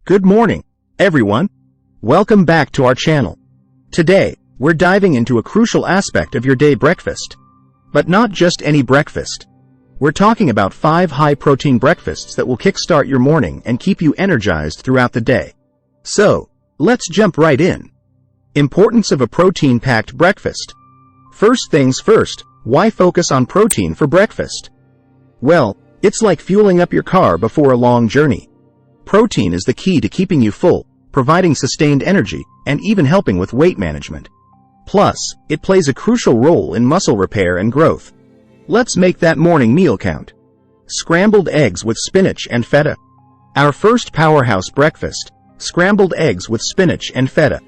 Good morning, everyone. Welcome back to our channel. Today, we're diving into a crucial aspect of your day breakfast. But not just any breakfast. We're talking about 5 high-protein breakfasts that will kickstart your morning and keep you energized throughout the day. So, let's jump right in. Importance of a protein-packed breakfast. First things first, why focus on protein for breakfast? Well, it's like fueling up your car before a long journey. Protein is the key to keeping you full, providing sustained energy, and even helping with weight management. Plus, it plays a crucial role in muscle repair and growth. Let's make that morning meal count. Scrambled eggs with spinach and feta. Our first powerhouse breakfast, scrambled eggs with spinach and feta.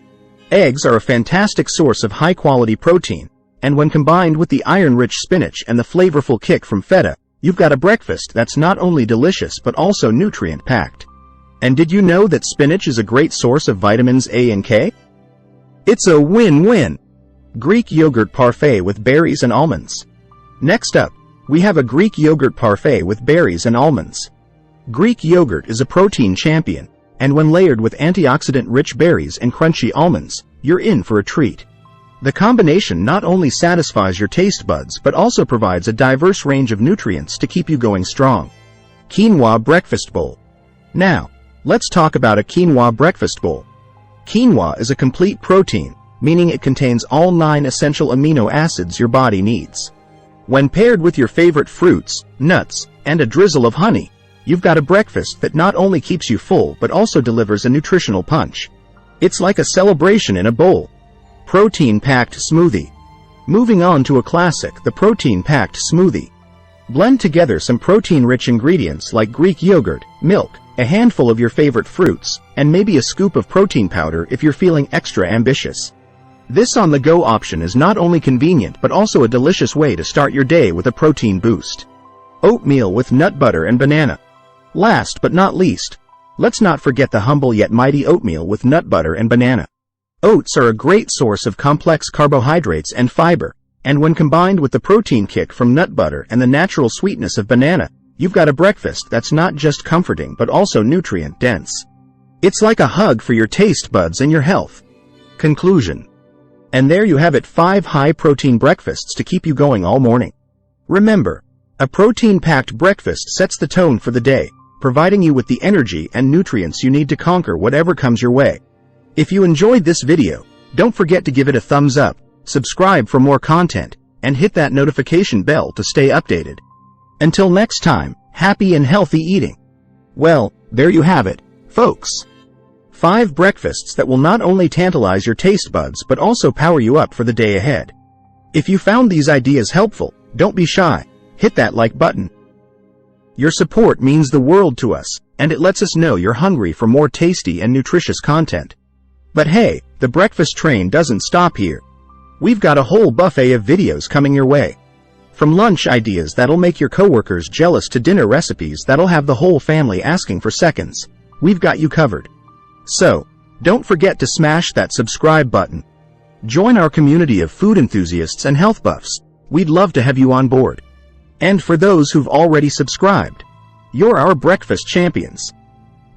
Eggs are a fantastic source of high-quality protein, and when combined with the iron-rich spinach and the flavorful kick from feta, you've got a breakfast that's not only delicious but also nutrient-packed. And did you know that spinach is a great source of vitamins A and K? It's a win-win. Greek Yogurt Parfait with berries and almonds. Next up, we have a Greek Yogurt Parfait with berries and almonds. Greek yogurt is a protein champion, and when layered with antioxidant-rich berries and crunchy almonds, you're in for a treat. The combination not only satisfies your taste buds but also provides a diverse range of nutrients to keep you going strong. Quinoa Breakfast Bowl. Now, let's talk about a quinoa breakfast bowl. Quinoa is a complete protein, meaning it contains all 9 essential amino acids your body needs. When paired with your favorite fruits, nuts, and a drizzle of honey, you've got a breakfast that not only keeps you full but also delivers a nutritional punch. It's like a celebration in a bowl. Protein-packed smoothie. Moving on to a classic, the protein-packed smoothie. Blend together some protein-rich ingredients like Greek yogurt, milk, a handful of your favorite fruits, and maybe a scoop of protein powder if you're feeling extra ambitious. This on-the-go option is not only convenient but also a delicious way to start your day with a protein boost. Oatmeal with nut butter and banana. Last but not least, let's not forget the humble yet mighty oatmeal with nut butter and banana. Oats are a great source of complex carbohydrates and fiber, and when combined with the protein kick from nut butter and the natural sweetness of banana, you've got a breakfast that's not just comforting but also nutrient-dense. It's like a hug for your taste buds and your health. Conclusion. And there you have it, 5 high-protein breakfasts to keep you going all morning. Remember, a protein-packed breakfast sets the tone for the day, providing you with the energy and nutrients you need to conquer whatever comes your way. If you enjoyed this video, don't forget to give it a thumbs up, subscribe for more content, and hit that notification bell to stay updated. Until next time, happy and healthy eating. Well, there you have it, folks. 5 breakfasts that will not only tantalize your taste buds but also power you up for the day ahead. If you found these ideas helpful, don't be shy. Hit that like button. Your support means the world to us, and it lets us know you're hungry for more tasty and nutritious content. But hey, the breakfast train doesn't stop here. We've got a whole buffet of videos coming your way. From lunch ideas that'll make your coworkers jealous to dinner recipes that'll have the whole family asking for seconds, we've got you covered. So, don't forget to smash that subscribe button. Join our community of food enthusiasts and health buffs. We'd love to have you on board. And for those who've already subscribed, you're our breakfast champions.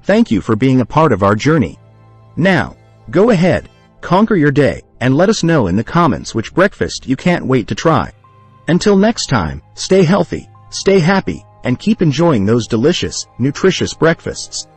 Thank you for being a part of our journey. Now, go ahead, conquer your day, and let us know in the comments which breakfast you can't wait to try. Until next time, stay healthy, stay happy, and keep enjoying those delicious, nutritious breakfasts.